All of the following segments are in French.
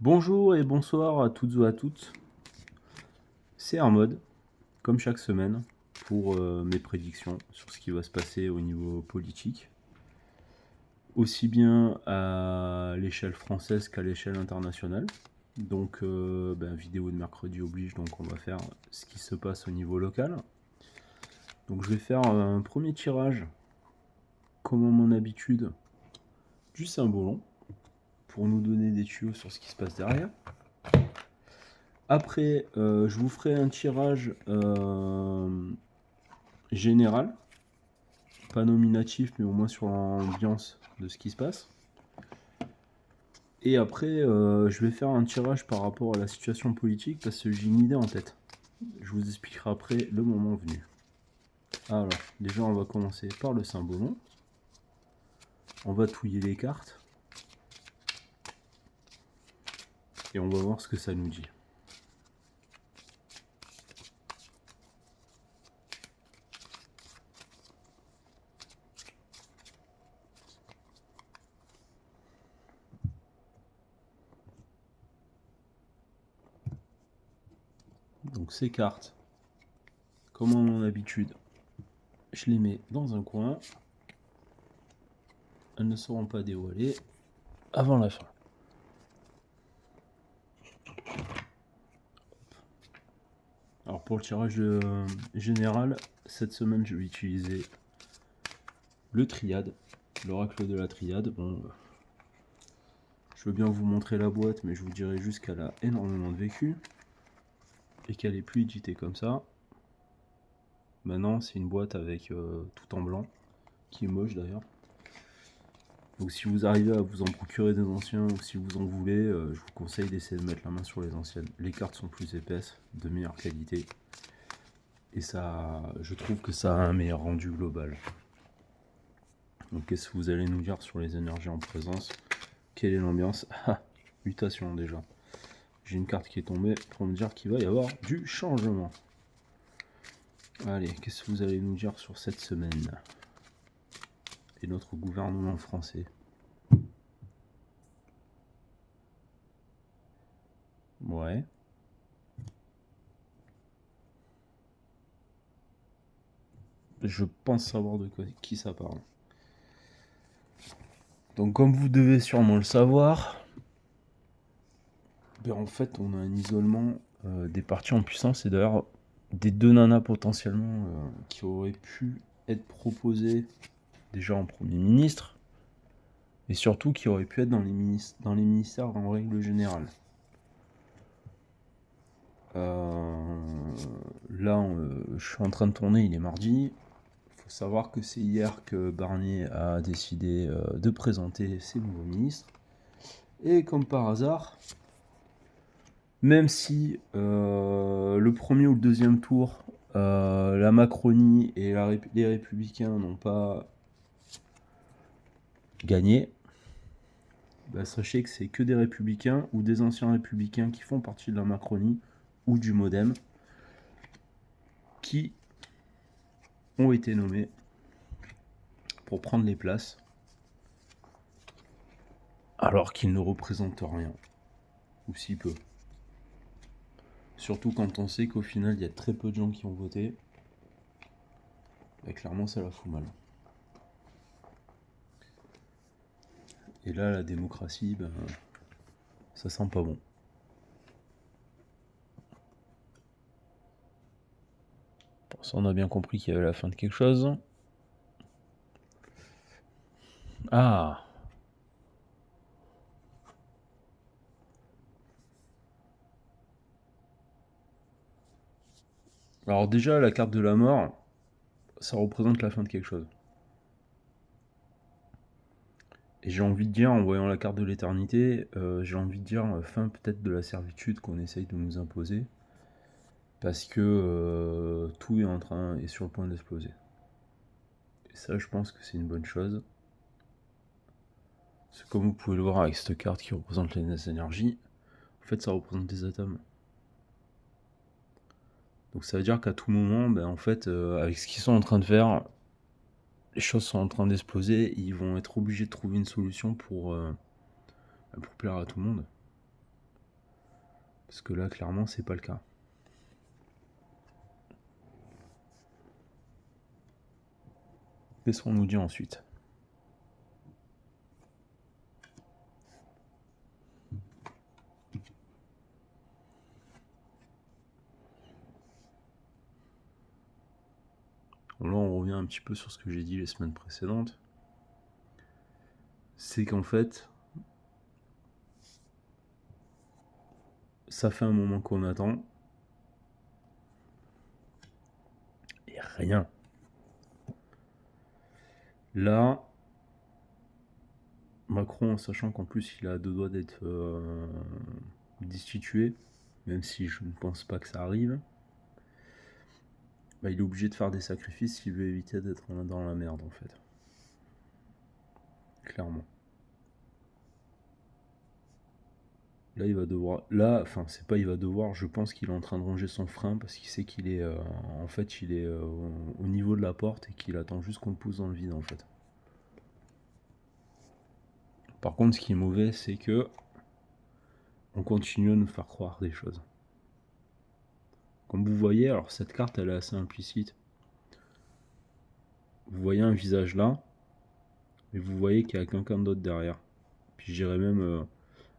Bonjour et bonsoir à toutes et à toutes. C'est Hermod, comme chaque semaine, pour mes prédictions sur ce qui va se passer au niveau politique, aussi bien à l'échelle française qu'à l'échelle internationale. Donc, vidéo de mercredi oblige, donc on va faire ce qui se passe au niveau local. Donc je vais faire un premier tirage, comme à mon habitude, du Saint-Bolon, pour nous donner des tuyaux sur ce qui se passe derrière. Après, je vous ferai un tirage général, pas nominatif, mais au moins sur l'ambiance de ce qui se passe. Et après, je vais faire un tirage par rapport à la situation politique, parce que j'ai une idée en tête. Je vous expliquerai après le moment venu. Alors, déjà, on va commencer par le Saint-Bolon. On va touiller les cartes. Et on va voir ce que ça nous dit. Donc ces cartes, comme à mon habitude, je les mets dans un coin. Elles ne seront pas dévoilées avant la fin. Alors pour le tirage général, cette semaine je vais utiliser le triade, l'oracle de la triade. Bon, je veux bien vous montrer la boîte, mais je vous dirai juste qu'elle a énormément de vécu et qu'elle est plus éditée comme ça. Maintenant c'est une boîte avec tout en blanc, qui est moche d'ailleurs. Donc si vous arrivez à vous en procurer des anciens ou si vous en voulez, je vous conseille d'essayer de mettre la main sur les anciennes. Les cartes sont plus épaisses, de meilleure qualité. Et ça, je trouve que ça a un meilleur rendu global. Donc qu'est-ce que vous allez nous dire sur les énergies en présence? Quelle est l'ambiance? Ah, mutation déjà. J'ai une carte qui est tombée pour me dire qu'il va y avoir du changement. Allez, qu'est-ce que vous allez nous dire sur cette semaine et notre gouvernement français? Ouais. Je pense savoir de qui ça parle. Donc comme vous devez sûrement le savoir, en fait on a un isolement des partis en puissance et d'ailleurs des deux nanas potentiellement qui auraient pu être proposées déjà en Premier ministre et surtout qui auraient pu être dans les ministères en règle générale. Là je suis en train de tourner, il est mardi. Il faut savoir que c'est hier que Barnier a décidé de présenter ses nouveaux ministres. Et comme par hasard, même si le premier ou le deuxième tour, la Macronie et les Républicains n'ont pas gagné, sachez que c'est que des Républicains ou des anciens Républicains qui font partie de la Macronie ou du Modem qui ont été nommés pour prendre les places alors qu'ils ne représentent rien, ou si peu. Surtout quand on sait qu'au final, il y a très peu de gens qui ont voté. Et clairement, ça la fout mal. Et là, la démocratie, ça sent pas bon. Bon, ça, on a bien compris qu'il y avait la fin de quelque chose. Ah! Alors déjà, la carte de la mort, ça représente la fin de quelque chose. Et j'ai envie de dire, en voyant la carte de l'éternité, j'ai envie de dire fin peut-être de la servitude qu'on essaye de nous imposer. Parce que tout est sur le point d'exploser. Et ça, je pense que c'est une bonne chose. C'est comme vous pouvez le voir avec cette carte qui représente les énergies. En fait, ça représente des atomes. Donc ça veut dire qu'à tout moment, en fait, avec ce qu'ils sont en train de faire, les choses sont en train d'exploser. Ils vont être obligés de trouver une solution pour plaire à tout le monde. Parce que là, clairement, c'est pas le cas. Qu'est-ce qu'on nous dit ensuite? Là, on revient un petit peu sur ce que j'ai dit les semaines précédentes. C'est qu'en fait, ça fait un moment qu'on attend. Et rien. Là, Macron, sachant qu'en plus il a deux doigts d'être destitué, même si je ne pense pas que ça arrive, bah, il est obligé de faire des sacrifices s'il veut éviter d'être dans la merde en fait. Clairement. Là, il va devoir. Là, enfin, c'est pas il va devoir, je pense qu'il est en train de ronger son frein parce qu'il sait qu'il est. En fait, il est au niveau de la porte et qu'il attend juste qu'on le pousse dans le vide en fait. Par contre, ce qui est mauvais, c'est que on continue à nous faire croire des choses. Comme vous voyez, alors cette carte, elle est assez implicite. Vous voyez un visage là, mais vous voyez qu'il y a quelqu'un d'autre derrière. Puis je dirais même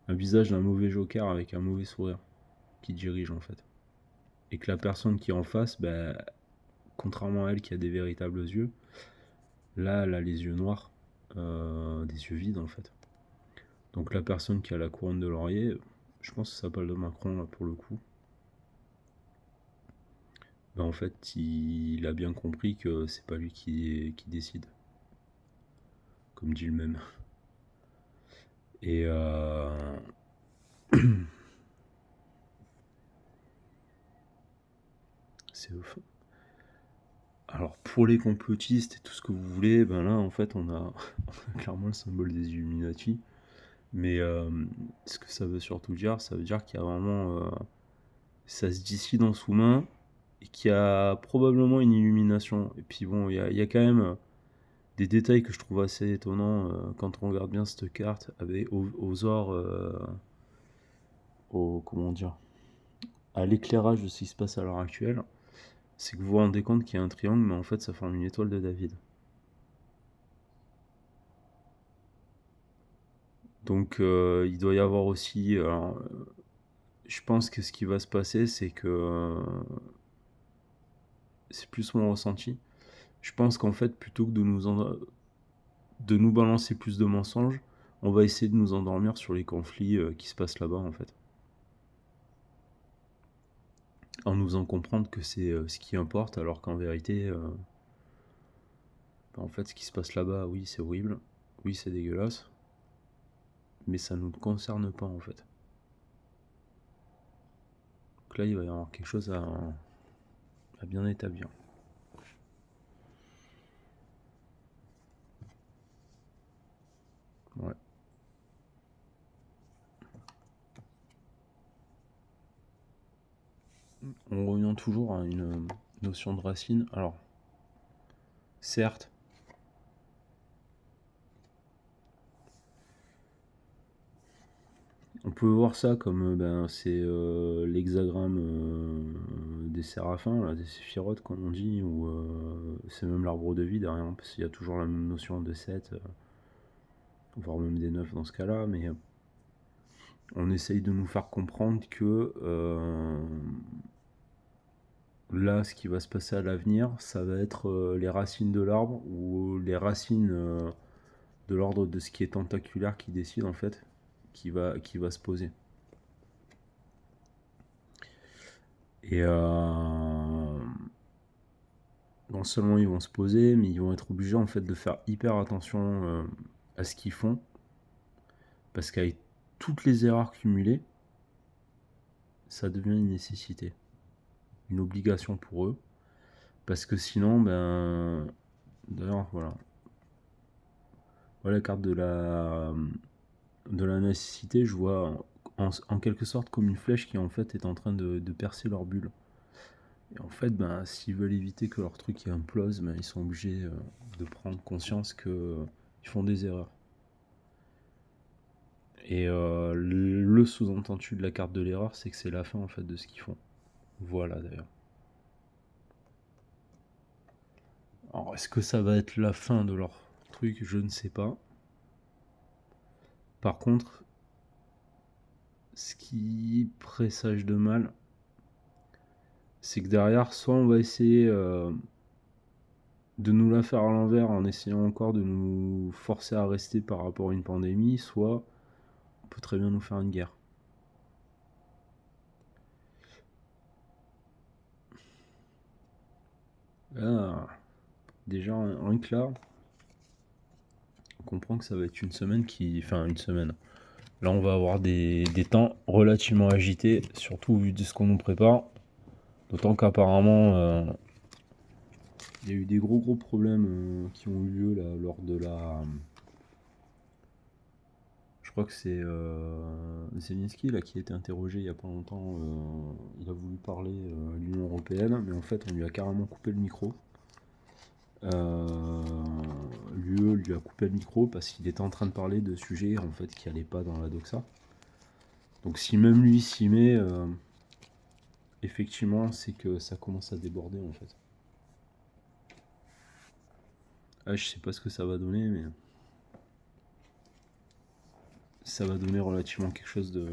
un visage d'un mauvais joker avec un mauvais sourire qui dirige en fait. Et que la personne qui est en face, bah, contrairement à elle qui a des véritables yeux, là elle a les yeux noirs, des yeux vides en fait. Donc la personne qui a la couronne de laurier, je pense que ça s'appelle de Macron là pour le coup. Bah, en fait il a bien compris que c'est pas lui qui décide. Comme dit le même. Et c'est ouf. Alors pour les complotistes et tout ce que vous voulez, ben là en fait on a clairement le symbole des Illuminati. Mais ce que ça veut surtout dire, ça veut dire qu'il y a vraiment ça se décide en sous-main et qu'il y a probablement une illumination. Et puis bon, il y a quand même des détails que je trouve assez étonnants quand on regarde bien cette carte avec aux ors, comment dire, à l'éclairage de ce qui se passe à l'heure actuelle. C'est que vous vous rendez compte qu'il y a un triangle, mais en fait ça forme une étoile de David. Donc il doit y avoir aussi. Alors, je pense que ce qui va se passer, c'est que c'est plus mon ressenti. Je pense qu'en fait, plutôt que de nous balancer plus de mensonges, on va essayer de nous endormir sur les conflits qui se passent là-bas en fait. En nous faisant comprendre que c'est ce qui importe, alors qu'en vérité, en fait, ce qui se passe là-bas, oui, c'est horrible, oui, c'est dégueulasse, mais ça ne nous concerne pas en fait. Donc là, il va y avoir quelque chose à bien établir. Ouais. On revient toujours à une notion de racine. Alors, certes, on peut voir ça comme ben, c'est l'hexagramme des séraphins, là, des séphirotes comme on dit, ou c'est même l'arbre de vie derrière, parce qu'il y a toujours la même notion de 7, voire même des 9 dans ce cas-là, mais on essaye de nous faire comprendre que là, ce qui va se passer à l'avenir, ça va être les racines de l'arbre, ou les racines de l'ordre de ce qui est tentaculaire qui décide en fait, qui va se poser. Et non seulement ils vont se poser, mais ils vont être obligés en fait de faire hyper attention à ce qu'ils font, parce qu'avec toutes les erreurs cumulées, ça devient une nécessité, une obligation pour eux, parce que sinon, ben, d'ailleurs, voilà, la carte de la nécessité, je vois en quelque sorte comme une flèche qui en fait est en train de percer leur bulle. Et en fait, ben, s'ils veulent éviter que leur truc implose, ben, ils sont obligés de prendre conscience qu'ils font des erreurs. Et le sous-entendu de la carte de l'erreur, c'est que c'est la fin en fait de ce qu'ils font. Voilà d'ailleurs. Alors est-ce que ça va être la fin de leur truc? Je ne sais pas. Par contre, ce qui présage de mal, c'est que derrière, soit on va essayer de nous la faire à l'envers en essayant encore de nous forcer à rester par rapport à une pandémie, soit on peut très bien nous faire une guerre. Ah, déjà, rien que là, on comprend que ça va être une semaine qui... Enfin, une semaine. Là, on va avoir des temps relativement agités, surtout vu de ce qu'on nous prépare. D'autant qu'apparemment, il y a eu des gros problèmes qui ont eu lieu là, lors de la... Je crois que c'est Zelensky là, qui a été interrogé il n'y a pas longtemps. Il a voulu parler à l'Union Européenne, mais en fait, on lui a carrément coupé le micro. L'UE lui a coupé le micro parce qu'il était en train de parler de sujets en fait qui n'allaient pas dans la doxa. Donc si même lui s'y met, effectivement, c'est que ça commence à déborder en fait. Ah, je sais pas ce que ça va donner, mais ça va donner relativement quelque chose de...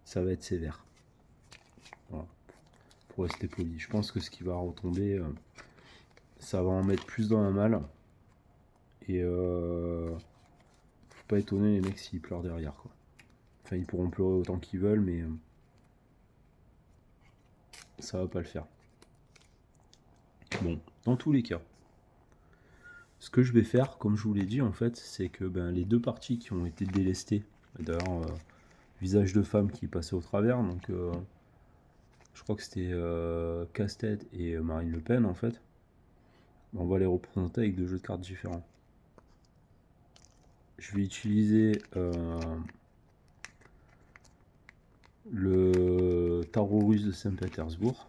Ça va être sévère. Voilà. Pour rester poli. Je pense que ce qui va retomber, ça va en mettre plus dans la malle. Et faut pas étonner les mecs s'ils pleurent derrière, quoi. Enfin, ils pourront pleurer autant qu'ils veulent, mais ça va pas le faire. Bon, dans tous les cas, ce que je vais faire, comme je vous l'ai dit, en fait, c'est que les deux parties qui ont été délestées, d'ailleurs, visage de femme qui passait au travers, donc je crois que c'était Casse-Tête et Marine Le Pen, en fait, on va les représenter avec deux jeux de cartes différents. Je vais utiliser le tarot russe de Saint-Pétersbourg,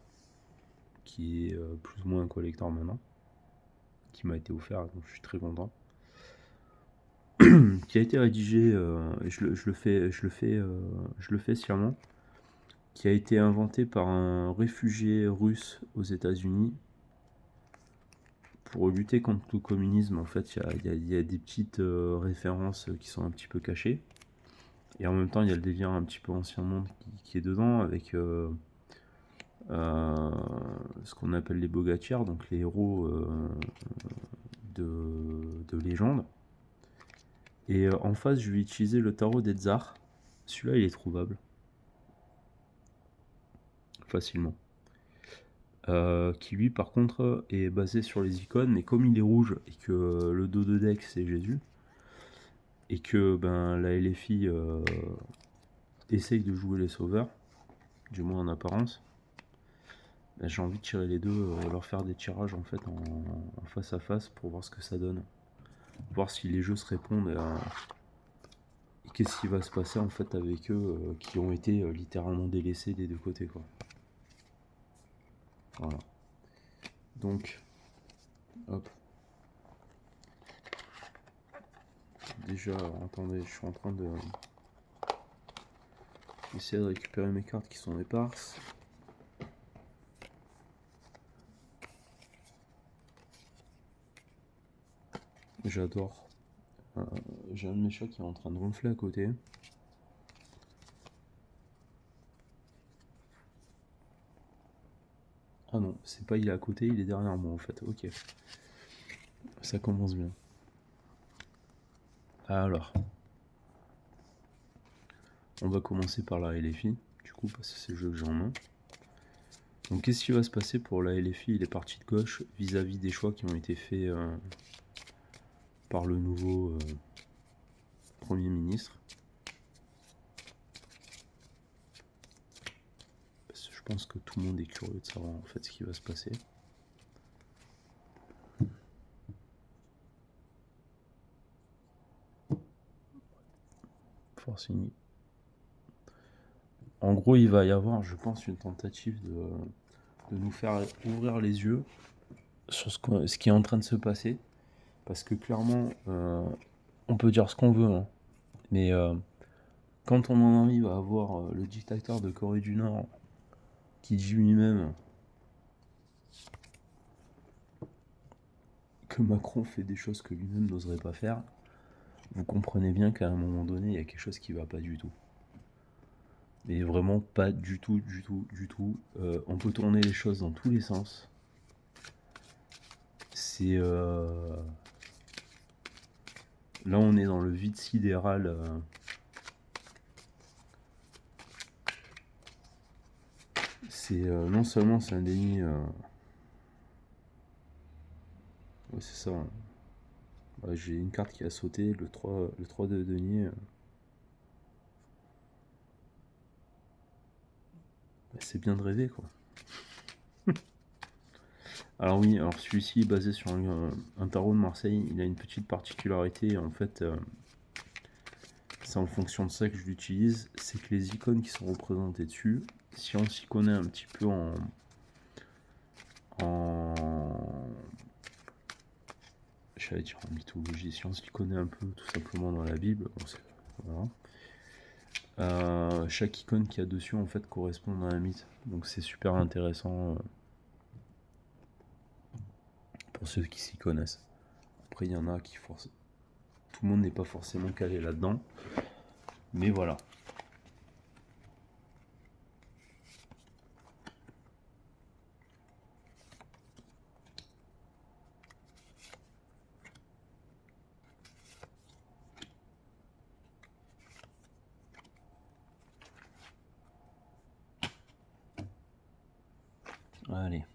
qui est plus ou moins un collector maintenant, qui m'a été offert, donc je suis très content. Qui a été rédigé, je le fais sciemment, qui a été inventé par un réfugié russe aux États-Unis pour lutter contre le communisme. En fait, il y a des petites références qui sont un petit peu cachées. Et en même temps, il y a le délire un petit peu ancien monde qui est dedans, avec ce qu'on appelle les bogatières, donc les héros de légende. Et en face, je vais utiliser le tarot des tsars. Celui-là, il est trouvable facilement. Qui lui, par contre, est basé sur les icônes, mais comme il est rouge et que le dos de deck c'est Jésus, et que la LFI essaye de jouer les sauveurs, du moins en apparence, j'ai envie de tirer les deux, leur faire des tirages en fait en face à face pour voir ce que ça donne. Voir si les jeux se répondent et qu'est-ce qui va se passer en fait avec eux qui ont été littéralement délaissés des deux côtés, quoi. Voilà. Donc, hop. Déjà, attendez, je suis en train de essayer de récupérer mes cartes qui sont éparses. J'adore. J'ai un de mes chats qui est en train de ronfler à côté. Ah non, c'est pas il est à côté, il est derrière moi en fait. Ok. Ça commence bien. Alors. On va commencer par la LFI, du coup, parce que c'est le jeu que j'ai en main. Donc qu'est-ce qui va se passer pour la LFI et les parties de gauche vis-à-vis des choix qui ont été faits par le nouveau Premier ministre? Parce que je pense que tout le monde est curieux de savoir en fait ce qui va se passer. Forcing. En gros, il va y avoir, je pense, une tentative de nous faire ouvrir les yeux sur ce qui est en train de se passer. Parce que clairement, on peut dire ce qu'on veut, hein, mais quand on en arrive à avoir le dictateur de Corée du Nord qui dit lui-même que Macron fait des choses que lui-même n'oserait pas faire, vous comprenez bien qu'à un moment donné, il y a quelque chose qui va pas du tout. Mais vraiment pas du tout, du tout, du tout. On peut tourner les choses dans tous les sens. C'est... Là, on est dans le vide sidéral. C'est non seulement c'est un déni... Ouais, c'est ça. Ouais, j'ai une carte qui a sauté, le 3 de denier. C'est bien de rêver, quoi. Alors oui, alors celui-ci est basé sur un tarot de Marseille. Il a une petite particularité, en fait, c'est en fonction de ça que je l'utilise. C'est que les icônes qui sont représentées dessus, si on s'y connaît un petit peu en j'allais dire en mythologie, si on s'y connaît un peu tout simplement dans la Bible, voilà. Chaque icône qu'il y a dessus en fait correspond à un mythe, donc c'est super intéressant pour ceux qui s'y connaissent. Après il y en a qui forcent, tout le monde n'est pas forcément calé là-dedans, mais voilà. Allez.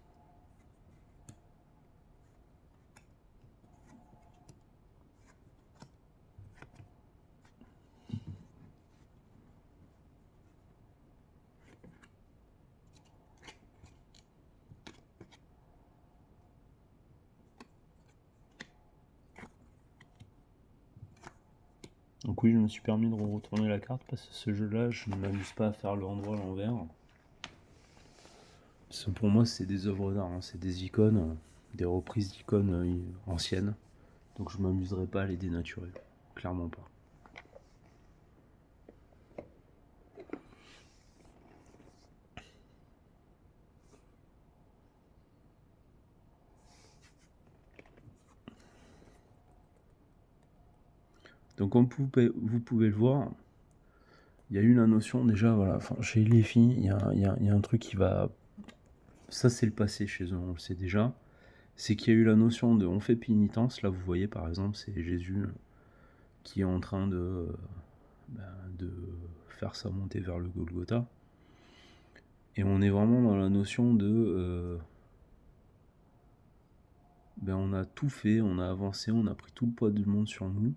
Donc oui, je me suis permis de retourner la carte parce que ce jeu-là, je ne m'amuse pas à faire le endroit à l'envers. Parce que pour moi, c'est des œuvres d'art, hein, c'est des icônes, des reprises d'icônes anciennes. Donc je m'amuserai pas à les dénaturer, clairement pas. Donc comme vous pouvez le voir, il y a eu la notion déjà, voilà, enfin, chez les filles, il y a un truc qui va... Ça c'est le passé chez eux, on le sait déjà. C'est qu'il y a eu la notion de on fait pénitence, là vous voyez par exemple c'est Jésus qui est en train de faire sa montée vers le Golgotha. Et on est vraiment dans la notion de... on a tout fait, on a avancé, on a pris tout le poids du monde sur nous.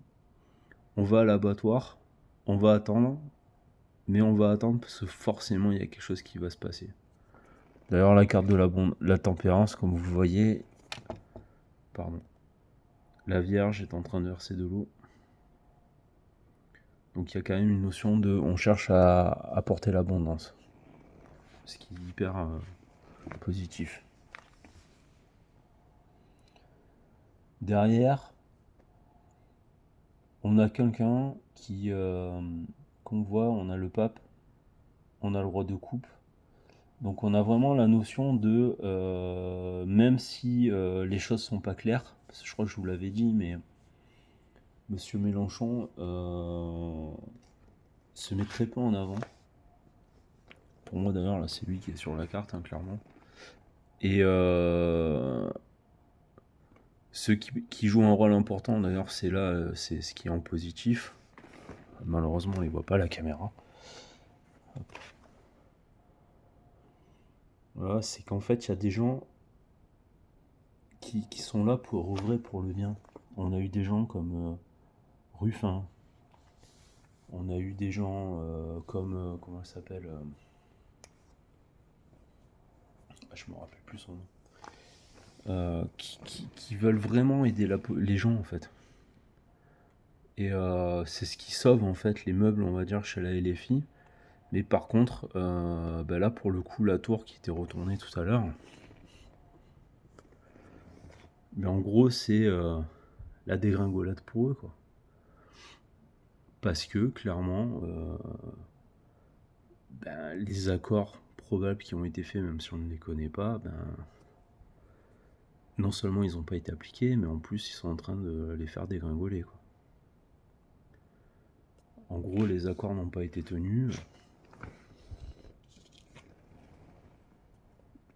On va à l'abattoir, on va attendre, mais on va attendre parce que forcément il y a quelque chose qui va se passer. D'ailleurs la carte de la tempérance, comme vous voyez, pardon, la Vierge est en train de verser de l'eau. Donc il y a quand même une notion de on cherche à apporter l'abondance, ce qui est hyper positif. Derrière, on a quelqu'un qui, qu'on voit, on a le pape, on a le roi de coupe. Donc on a vraiment la notion de, même si les choses sont pas claires, parce que je crois que je vous l'avais dit, mais Monsieur Mélenchon se met très peu en avant. Pour moi d'ailleurs, là c'est lui qui est sur la carte, hein, clairement. Et ceux qui jouent un rôle important d'ailleurs, c'est là, c'est ce qui est en positif. Malheureusement, on ne voit pas la caméra. Hop. Voilà, c'est qu'en fait, il y a des gens qui sont là pour œuvrer pour le bien. On a eu des gens comme Ruffin. On a eu des gens comme... comment elle s'appelle je me rappelle plus son nom. Qui veulent vraiment aider les gens, en fait. Et c'est ce qui sauve, en fait, les meubles, on va dire, chez la LFI. Mais par contre, là, pour le coup, la tour qui était retournée tout à l'heure... Mais en gros, c'est la dégringolade pour eux, quoi. Parce que clairement, les accords probables qui ont été faits, même si on ne les connaît pas, non seulement ils n'ont pas été appliqués, mais en plus ils sont en train de les faire dégringoler, quoi. En gros, les accords n'ont pas été tenus.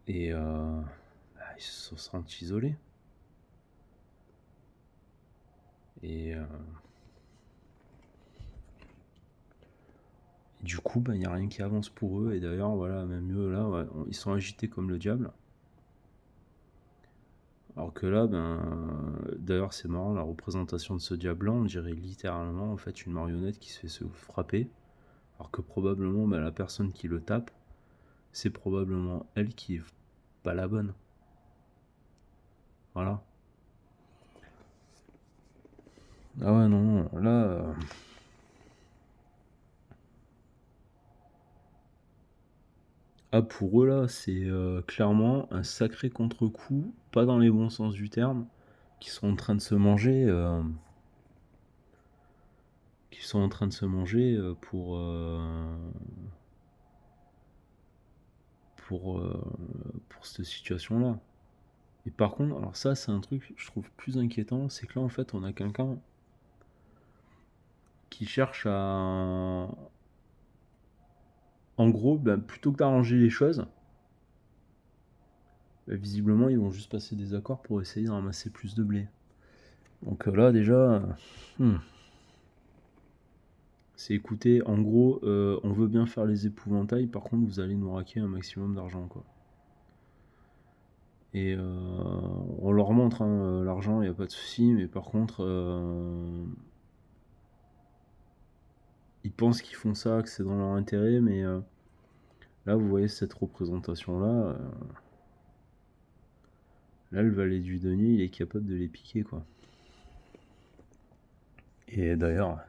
Et ils se sentent isolés. Et du coup, il n'y a rien qui avance pour eux. Et d'ailleurs, voilà, même eux, là, ouais, ils sont agités comme le diable. Alors que là, d'ailleurs, c'est marrant, la représentation de ce diable-là, on dirait littéralement, en fait, une marionnette qui se fait se frapper. Alors que probablement, la personne qui le tape, c'est probablement elle qui est pas la bonne. Voilà. Ah ouais, non, là... Ah, pour eux, là, c'est clairement un sacré contre-coup, pas dans les bons sens du terme, qui sont en train de se manger, pour cette situation-là. Et par contre, alors ça, c'est un truc, je trouve plus inquiétant, c'est que là, en fait, on a quelqu'un qui cherche à... En gros, plutôt que d'arranger les choses, visiblement, ils vont juste passer des accords pour essayer de ramasser plus de blé. Donc là, déjà... C'est écoutez, en gros, on veut bien faire les épouvantails, par contre, vous allez nous raquer un maximum d'argent, quoi. Et on leur montre l'argent, il n'y a pas de souci, mais par contre, ils pensent qu'ils font ça, que c'est dans leur intérêt, mais là, vous voyez cette représentation-là, là, le valet du denier, il est capable de les piquer, quoi. Et d'ailleurs,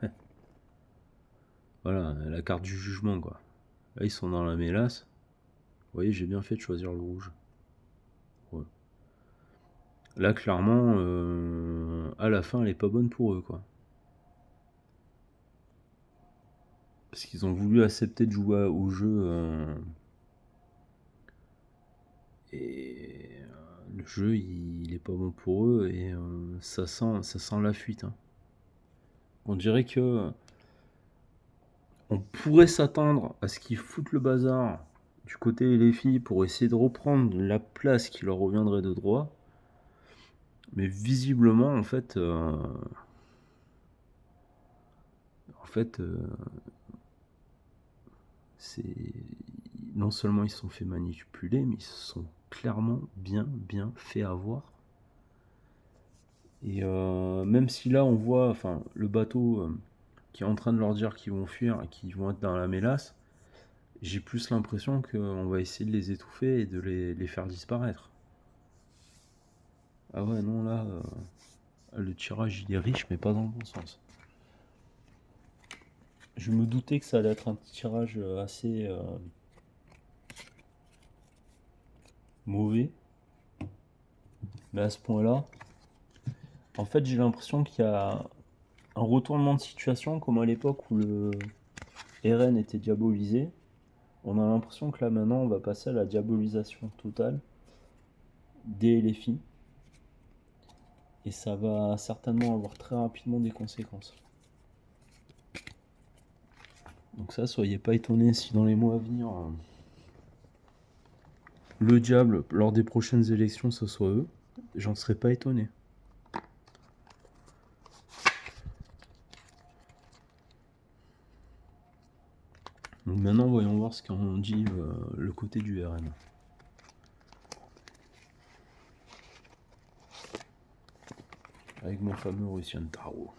voilà, la carte du jugement, quoi. Là, ils sont dans la mélasse. Vous voyez, j'ai bien fait de choisir le rouge. Ouais. Là, clairement, à la fin, elle est pas bonne pour eux, quoi. Parce qu'ils ont voulu accepter de jouer au jeu. Et le jeu, il est pas bon pour eux. Et ça sent la fuite. Hein. On dirait que on pourrait s'attendre à ce qu'ils foutent le bazar du côté des filles pour essayer de reprendre la place qui leur reviendrait de droit. Mais visiblement, en fait, c'est non seulement ils se sont fait manipuler, mais ils se sont clairement bien fait avoir. Et même si là on voit le bateau qui est en train de leur dire qu'ils vont fuir et qu'ils vont être dans la mélasse, j'ai plus l'impression qu'on va essayer de les étouffer et de les faire disparaître. Ah ouais, non, là, le tirage il est riche, mais pas dans le bon sens. Je me doutais que ça allait être un tirage assez mauvais. Mais à ce point-là, en fait, j'ai l'impression qu'il y a un retournement de situation, comme à l'époque où le RN était diabolisé. On a l'impression que là, maintenant, on va passer à la diabolisation totale des LFI. Et ça va certainement avoir très rapidement des conséquences. Donc ça, soyez pas étonnés si dans les mois à venir, le diable, lors des prochaines élections, ce soit eux. J'en serais pas étonné. Donc maintenant, voyons voir ce qu'en dit le côté du RN. Avec mon fameux Russian Tarot.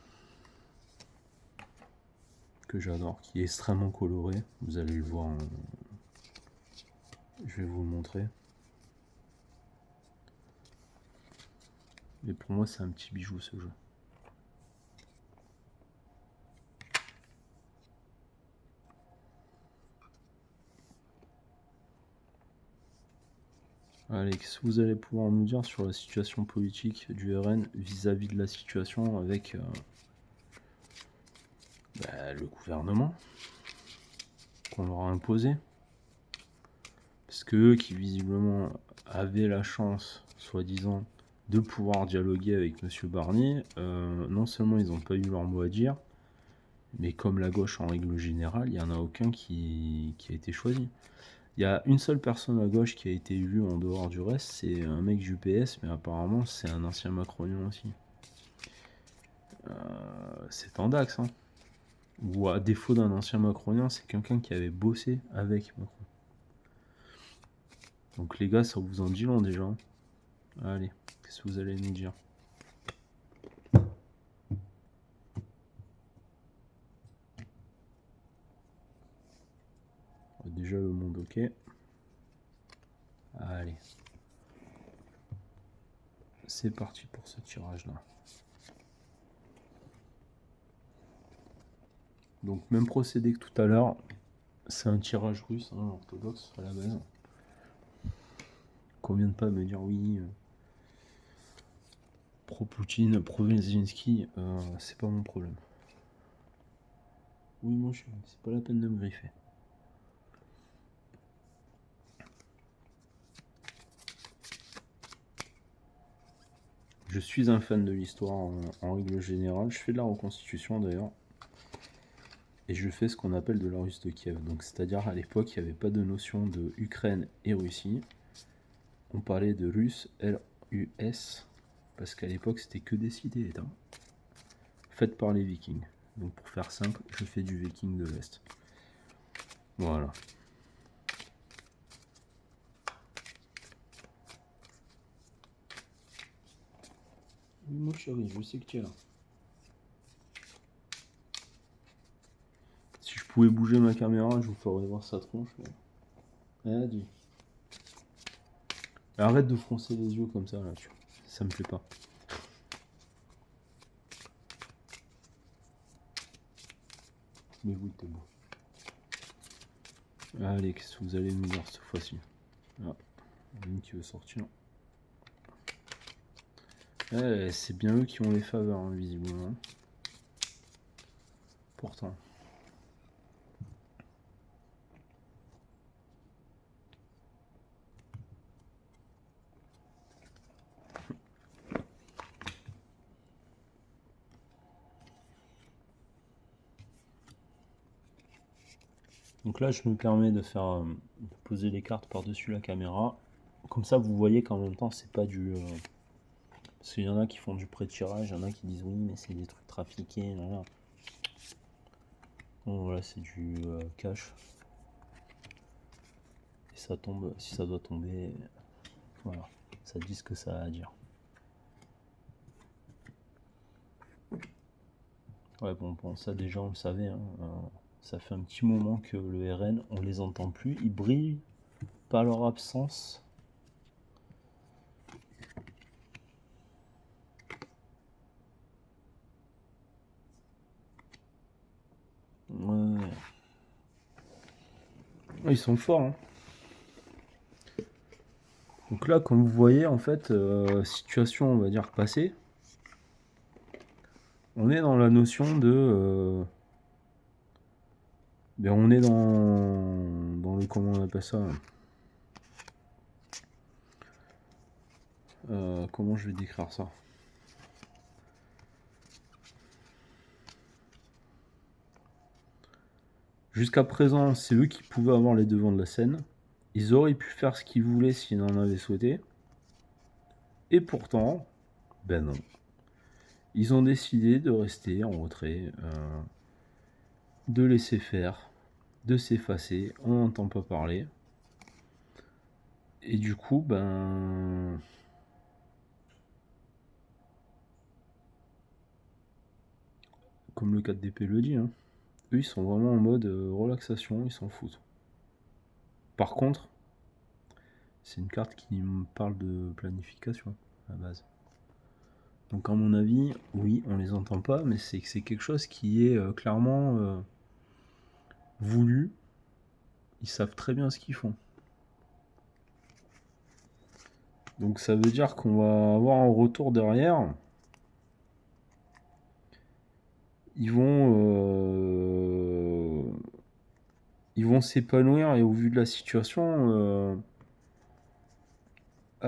Que j'adore, qui est extrêmement coloré. Vous allez le voir. Je vais vous le montrer. Et pour moi, c'est un petit bijou ce jeu. Alex, vous allez pouvoir nous dire sur la situation politique du RN vis-à-vis de la situation avec Le gouvernement qu'on leur a imposé. Parce que eux qui visiblement avaient la chance, soi-disant, de pouvoir dialoguer avec Monsieur Barnier, non seulement ils n'ont pas eu leur mot à dire, mais comme la gauche en règle générale, il n'y en a aucun qui a été choisi. Il y a une seule personne à gauche qui a été élue en dehors du reste, c'est un mec du PS, mais apparemment c'est un ancien macronien aussi. C'est Tandax, hein. Ou à défaut d'un ancien macronien, c'est quelqu'un qui avait bossé avec Macron. Donc les gars, ça vous en dit long déjà. Allez, qu'est-ce que vous allez nous dire? Déjà le monde, ok. Allez. C'est parti pour ce tirage là. Donc même procédé que tout à l'heure. C'est un tirage russe, hein, orthodoxe à la base. Qu'on vient de pas me dire oui. Pro-Poutine, pro-Zelensky, c'est pas mon problème. Oui, moi c'est pas la peine de me griffer. Je suis un fan de l'histoire en règle générale. Je fais de la reconstitution d'ailleurs. Et je fais ce qu'on appelle de la Russe de Kiev. Donc c'est-à-dire à l'époque, il n'y avait pas de notion de Ukraine et Russie. On parlait de Russe, L-U-S, parce qu'à l'époque c'était que des cités-états faites par les Vikings. Donc pour faire simple, je fais du Viking de l'Est. Voilà. Oui, mon chéri, je sais que tu es là. Si je pouvais bouger ma caméra, je vous ferais voir sa tronche. Mais... dis. Arrête de froncer les yeux comme ça, là, tu vois. Ça me plaît pas. Mais oui, t'es beau. Allez, qu'est-ce que vous allez nous dire cette fois-ci? Ah, une qui veut sortir. C'est bien eux qui ont les faveurs, hein, visiblement. Pourtant. Donc là, je me permets de faire de poser les cartes par-dessus la caméra. Comme ça, vous voyez qu'en même temps, c'est pas du... parce qu'il y en a qui font du pré-tirage, il y en a qui disent oui, mais c'est des trucs trafiqués. Voilà. Bon, voilà, c'est du cash. Et ça tombe, si ça doit tomber, voilà, ça dit ce que ça a à dire. Ouais, bon, ça déjà, on le savait. Hein, ça fait un petit moment que le RN, on les entend plus. Ils brillent par leur absence. Ouais. Ils sont forts. Hein. Donc là, comme vous voyez, en fait, situation, on va dire, passée. On est dans la notion de... ben on est dans le... Comment on appelle ça? Comment je vais décrire ça? Jusqu'à présent, c'est eux qui pouvaient avoir les devants de la scène. Ils auraient pu faire ce qu'ils voulaient s'ils en avaient souhaité. Et pourtant, ben non. Ils ont décidé de rester en retrait, de laisser faire, de s'effacer, on n'entend pas parler. Et du coup, ben... comme le 4DP le dit, hein, eux ils sont vraiment en mode relaxation, ils s'en foutent. Par contre, c'est une carte qui me parle de planification à la base. Donc à mon avis, oui, on les entend pas, mais c'est quelque chose qui est clairement voulu. Ils savent très bien ce qu'ils font. Donc ça veut dire qu'on va avoir un retour derrière ils vont s'épanouir, et au vu de la situation,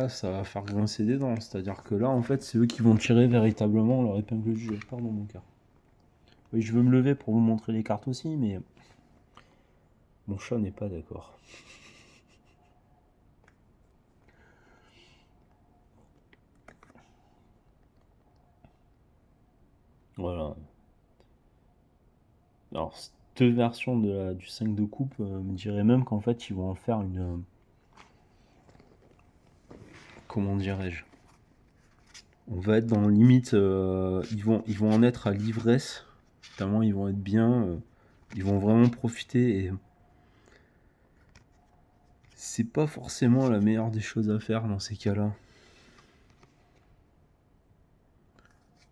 ça va faire grincer des dents. C'est-à-dire que là, en fait, c'est eux qui vont tirer véritablement leur épingle du jeu. Pardon, mon cœur. Oui, je veux me lever pour vous montrer les cartes aussi, mais mon chat n'est pas d'accord. Voilà. Alors, cette version du 5 de coupe me dirait même qu'en fait, ils vont en faire une... comment dirais-je? On va être dans limite... ils vont en être à l'ivresse. Notamment, ils vont être bien. Ils vont vraiment profiter. Et c'est pas forcément la meilleure des choses à faire dans ces cas-là.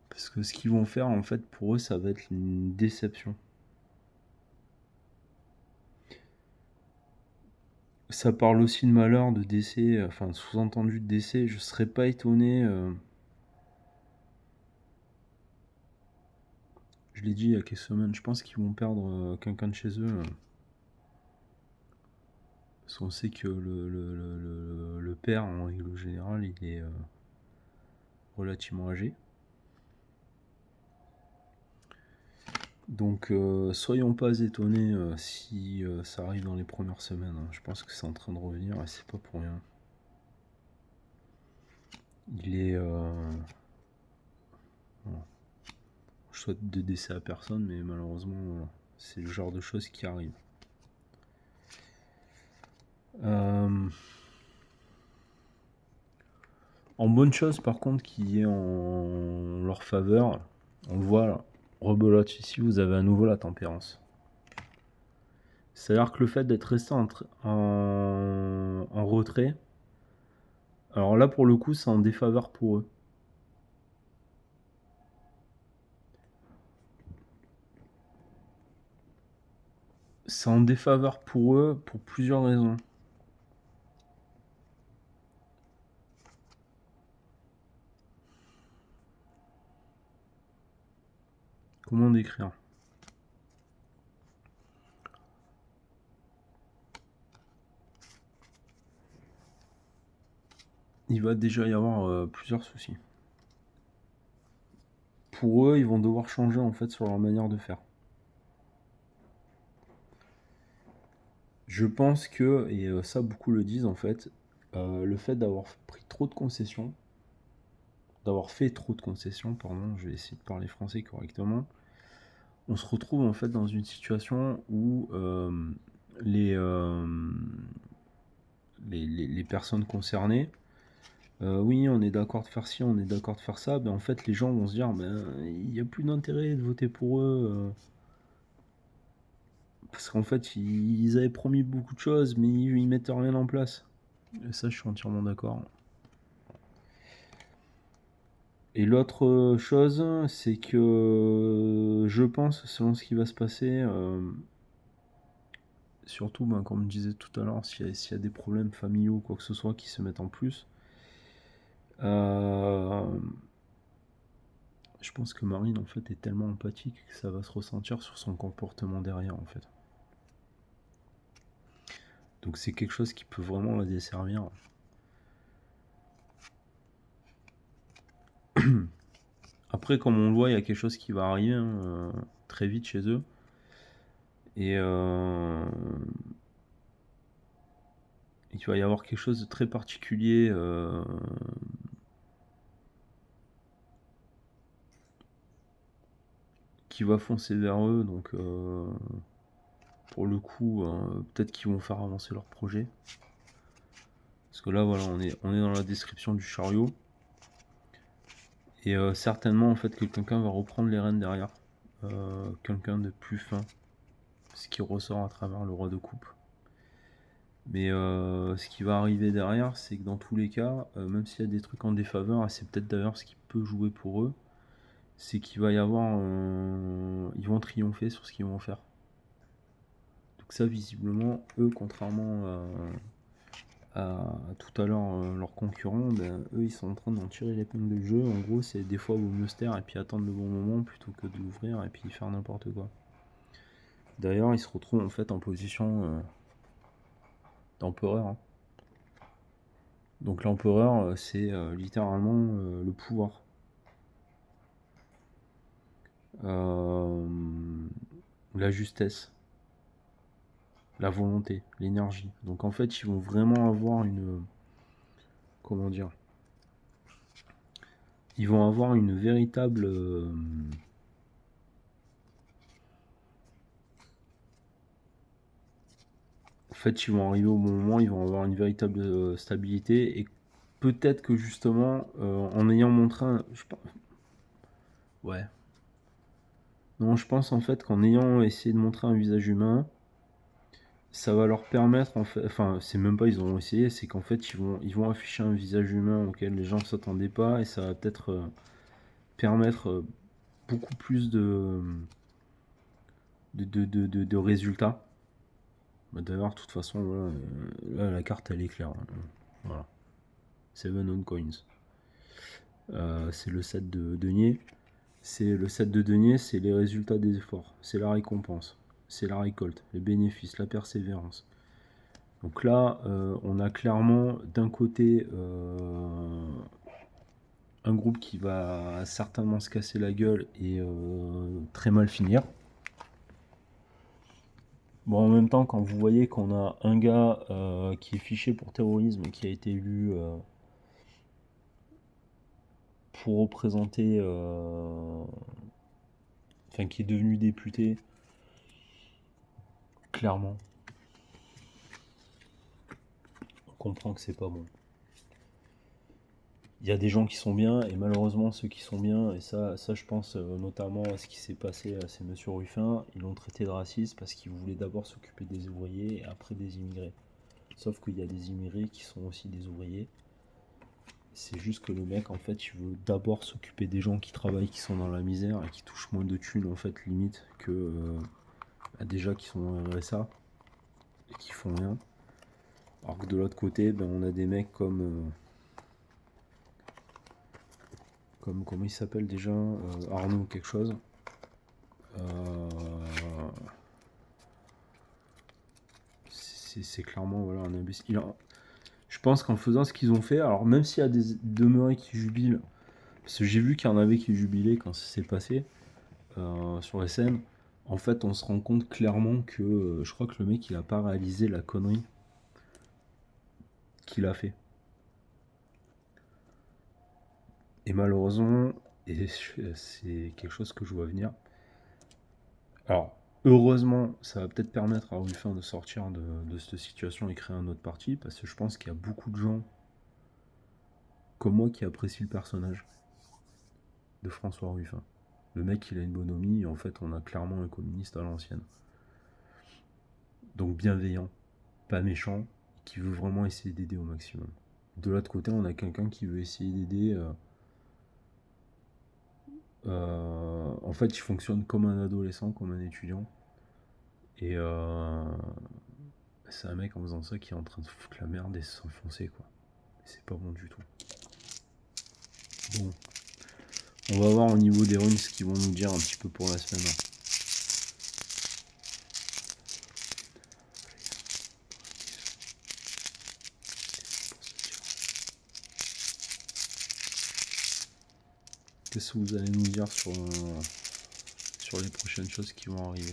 Parce que ce qu'ils vont faire, en fait, pour eux, ça va être une déception. Ça parle aussi de malheur, de décès, enfin sous-entendu de décès. Je serais pas étonné. Je l'ai dit il y a quelques semaines, je pense qu'ils vont perdre quelqu'un de chez eux. Parce qu'on sait que le père, en règle générale, il est relativement âgé. Donc soyons pas étonnés si ça arrive dans les premières semaines. Je pense que c'est en train de revenir et c'est pas pour rien. Il est... voilà. Je souhaite de décès à personne, mais malheureusement, voilà, c'est le genre de choses qui arrivent. En bonne chose, par contre, qui est en leur faveur, on le voit là, rebelote ici, vous avez à nouveau la tempérance. C'est-à-dire que le fait d'être resté en retrait, alors là pour le coup c'est en défaveur pour eux. C'est en défaveur pour eux pour plusieurs raisons. Comment décrire ? Il va déjà y avoir plusieurs soucis. Pour eux, ils vont devoir changer en fait sur leur manière de faire. Je pense que, et ça beaucoup le disent en fait, le fait d'avoir pris trop de concessions, d'avoir fait trop de concessions, pardon, je vais essayer de parler français correctement, on se retrouve en fait dans une situation où les personnes concernées, oui, on est d'accord de faire ci, on est d'accord de faire ça, ben en fait les gens vont se dire, ben il n'y a plus d'intérêt de voter pour eux, parce qu'en fait ils avaient promis beaucoup de choses, mais ils mettent rien en place. Et ça, je suis entièrement d'accord. Et l'autre chose, c'est que je pense, selon ce qui va se passer, surtout, ben, comme je disais tout à l'heure, s'il y a des problèmes familiaux ou quoi que ce soit qui se mettent en plus, je pense que Marine, en fait, est tellement empathique que ça va se ressentir sur son comportement derrière, en fait. Donc c'est quelque chose qui peut vraiment la desservir. Après, comme on le voit, il y a quelque chose qui va arriver très vite chez eux. Et il va y avoir quelque chose de très particulier qui va foncer vers eux. Donc pour le coup, peut-être qu'ils vont faire avancer leur projet. Parce que là, voilà, on est dans la description du chariot. Et certainement, en fait, que quelqu'un va reprendre les rênes derrière. Quelqu'un de plus fin. Ce qui ressort à travers le roi de coupe. Mais ce qui va arriver derrière, c'est que dans tous les cas, même s'il y a des trucs en défaveur, et c'est peut-être d'ailleurs ce qui peut jouer pour eux, c'est qu'il va y avoir... ils vont triompher sur ce qu'ils vont faire. Donc ça, visiblement, eux, contrairement tout à l'heure leurs concurrents, ben, eux ils sont en train d'en tirer l'épingle du jeu. En gros, c'est des fois vaut mieux se taire et puis attendre le bon moment plutôt que de l'ouvrir et puis faire n'importe quoi. D'ailleurs, ils se retrouvent en fait en position d'empereur, hein. Donc l'empereur, c'est littéralement le pouvoir. La justesse, la volonté, l'énergie. Donc en fait, ils vont vraiment avoir une... Comment dire? Ils vont avoir une véritable... En fait, ils vont arriver au bon moment, ils vont avoir une véritable stabilité. Et peut-être que justement, en ayant montré un... Ouais. Non, je pense en fait qu'en ayant essayé de montrer un visage humain, ça va leur permettre, en fait, enfin, c'est même pas ils ont essayé, c'est qu'en fait ils vont afficher un visage humain auquel les gens ne s'attendaient pas et ça va peut-être permettre beaucoup plus de résultats. Bah, d'ailleurs, de toute façon, voilà, là la carte elle est claire, hein. Voilà. 7 on coins. C'est le set de denier. C'est le set de denier, c'est les résultats des efforts, c'est la récompense, c'est la récolte, les bénéfices, la persévérance. Donc là, on a clairement d'un côté un groupe qui va certainement se casser la gueule et très mal finir. Bon, en même temps, quand vous voyez qu'on a un gars qui est fiché pour terrorisme et qui a été élu pour représenter, enfin qui est devenu député, clairement, on comprend que c'est pas bon. Il y a des gens qui sont bien, et malheureusement ceux qui sont bien, et ça je pense notamment à ce qui s'est passé, c'est Monsieur Ruffin, ils l'ont traité de raciste parce qu'il voulait d'abord s'occuper des ouvriers et après des immigrés. Sauf qu'il y a des immigrés qui sont aussi des ouvriers. C'est juste que le mec en fait il veut d'abord s'occuper des gens qui travaillent, qui sont dans la misère et qui touchent moins de thunes en fait limite que déjà qui sont en RSA et qui font rien. Alors que de l'autre côté, ben, on a des mecs comme comment il s'appelle déjà, Arnaud quelque chose. C'est clairement voilà, un imbécile. Je pense qu'en faisant ce qu'ils ont fait, alors même s'il y a des demeurés qui jubilent, parce que j'ai vu qu'il y en avait qui jubilaient quand ça s'est passé sur les scènes, en fait on se rend compte clairement que je crois que le mec il a pas réalisé la connerie qu'il a fait. Et malheureusement, et c'est quelque chose que je vois venir. Alors, heureusement, ça va peut-être permettre à Ruffin de sortir de cette situation et créer un autre parti, parce que je pense qu'il y a beaucoup de gens comme moi qui apprécient le personnage de François Ruffin. Le mec, il a une bonhomie, et en fait, on a clairement un communiste à l'ancienne. Donc bienveillant, pas méchant, qui veut vraiment essayer d'aider au maximum. De l'autre côté, on a quelqu'un qui veut essayer d'aider. En fait, il fonctionne comme un adolescent, comme un étudiant. Et c'est un mec en faisant ça qui est en train de foutre la merde et s'enfoncer, quoi. Et c'est pas bon du tout. Bon. On va voir au niveau des runes ce qu'ils vont nous dire un petit peu pour la semaine. Qu'est-ce que vous allez nous dire sur les prochaines choses qui vont arriver?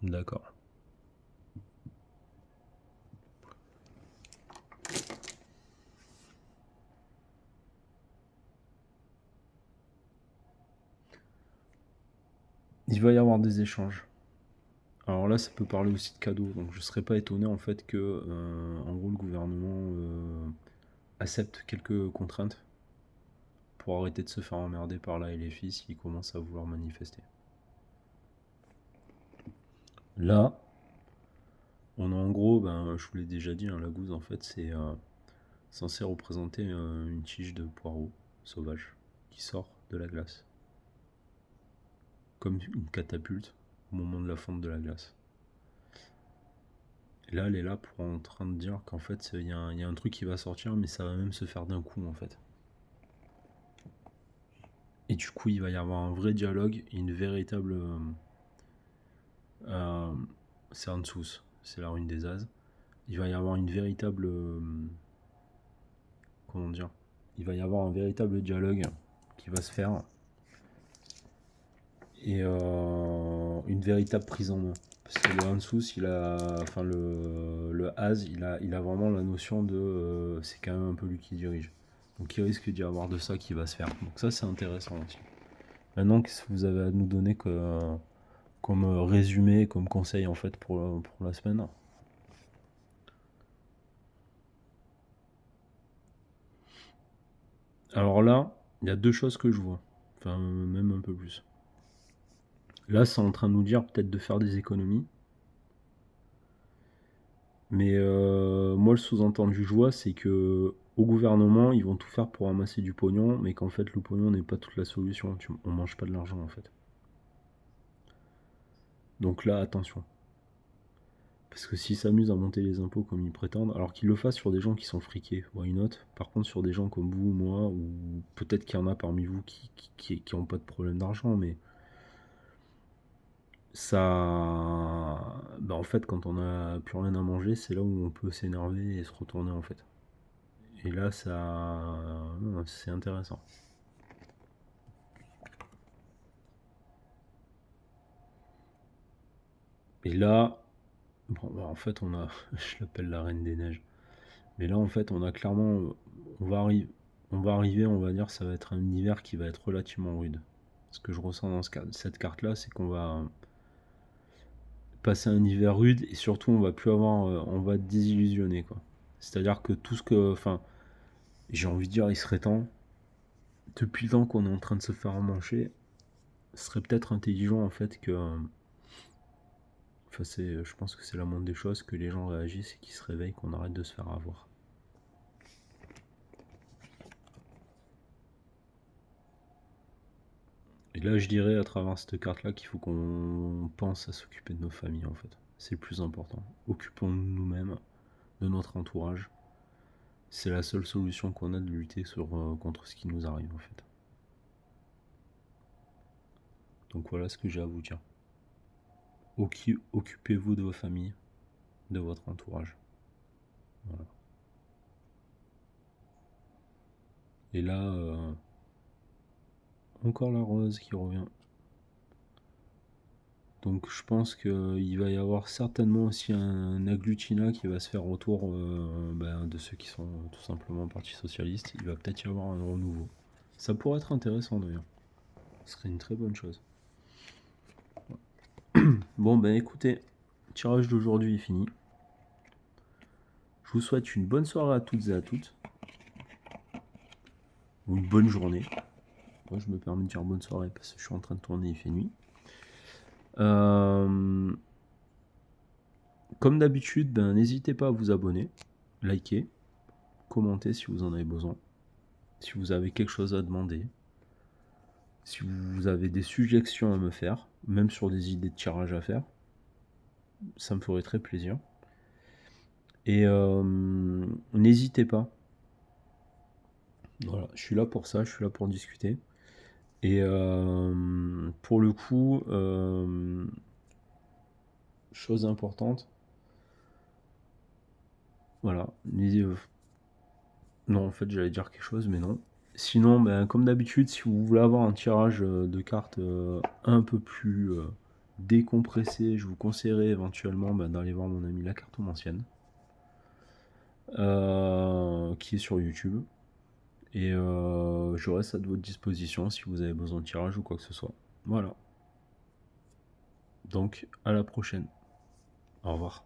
D'accord. Il va y avoir des échanges. Alors là, ça peut parler aussi de cadeaux. Donc je serais pas étonné en fait que, en gros, le gouvernement accepte quelques contraintes pour arrêter de se faire emmerder par là et les filles s'ils commencent à vouloir manifester. Là, on a en gros, ben, je vous l'ai déjà dit, hein, la gousse en fait c'est censé représenter une tige de poireau sauvage. qui sort de la glace. Comme une catapulte au moment de la fonte de la glace. Et là, elle est là pour en train de dire qu'en fait, il y a un truc qui va sortir, mais ça va même se faire d'un coup, en fait. Et du coup, il va y avoir un vrai dialogue, une véritable... c'est en dessous, c'est la rune des As. Il va y avoir une véritable... comment dire ? Il va y avoir un véritable dialogue qui va se faire. Et une véritable prise en main. Parce que le Hansus, le As, il a vraiment la notion de c'est quand même un peu lui qui dirige. Donc il risque d'y avoir de ça qui va se faire. Donc ça c'est intéressant aussi. Maintenant, qu'est-ce que vous avez à nous donner comme résumé, comme conseil en fait pour la semaine ? Alors là, il y a deux choses que je vois. Enfin, même un peu plus. Là, c'est en train de nous dire peut-être de faire des économies. Mais moi, le sous-entendu que je vois, c'est que au gouvernement, ils vont tout faire pour ramasser du pognon, mais qu'en fait, le pognon n'est pas toute la solution. On mange pas de l'argent, en fait. Donc là, attention. Parce que s'ils s'amusent à monter les impôts comme ils prétendent, alors qu'ils le fassent sur des gens qui sont friqués, why not ? Par contre, sur des gens comme vous, moi, ou peut-être qu'il y en a parmi vous qui ont pas de problème d'argent, mais ça... Bah en fait, quand on a plus rien à manger, c'est là où on peut s'énerver et se retourner, en fait. Et là, c'est intéressant. Et là, bon, bah, en fait, je l'appelle la Reine des Neiges. Mais là, en fait, on a clairement, on va arriver, on va dire, ça va être un hiver qui va être relativement rude. Ce que je ressens dans cette carte-là, c'est qu'on va passer un hiver rude et surtout, on va plus avoir, on va désillusionner, quoi. C'est-à-dire que tout ce que, enfin, j'ai envie de dire, il serait temps, depuis le temps qu'on est en train de se faire emmancher, ce serait peut-être intelligent, en fait, que, enfin, je pense que c'est la moindre des choses, que les gens réagissent et qu'ils se réveillent, qu'on arrête de se faire avoir. Et là, je dirais à travers cette carte-là qu'il faut qu'on pense à s'occuper de nos familles, en fait. C'est le plus important. Occupons-nous nous-mêmes, de notre entourage. C'est la seule solution qu'on a de lutter contre ce qui nous arrive, en fait. Donc voilà ce que j'ai à vous dire. Occupez-vous de vos familles, de votre entourage. Voilà. Et là, encore la rose qui revient. Donc je pense qu'il va y avoir certainement aussi un agglutinat qui va se faire autour de ceux qui sont tout simplement parti socialiste. Il va peut-être y avoir un renouveau. Ça pourrait être intéressant d'ailleurs. Ce serait une très bonne chose. Bon ben écoutez, le tirage d'aujourd'hui est fini. Je vous souhaite une bonne soirée à toutes et à toutes. Ou une bonne journée. Moi je me permets de dire bonne soirée parce que je suis en train de tourner, il fait nuit. Comme d'habitude, n'hésitez pas à vous abonner, liker, commenter si vous en avez besoin. Si vous avez quelque chose à demander, si vous avez des suggestions à me faire, même sur des idées de tirage à faire, ça me ferait très plaisir. Et n'hésitez pas. Voilà, je suis là pour ça, je suis là pour discuter. Et pour le coup, chose importante, voilà, non, en fait, j'allais dire quelque chose, mais non. Sinon, comme d'habitude, si vous voulez avoir un tirage de cartes un peu plus décompressé, je vous conseillerais éventuellement d'aller voir mon ami La Cartomancienne, qui est sur YouTube. Et je reste à votre disposition si vous avez besoin de tirage ou quoi que ce soit. Voilà. Donc, à la prochaine. Au revoir.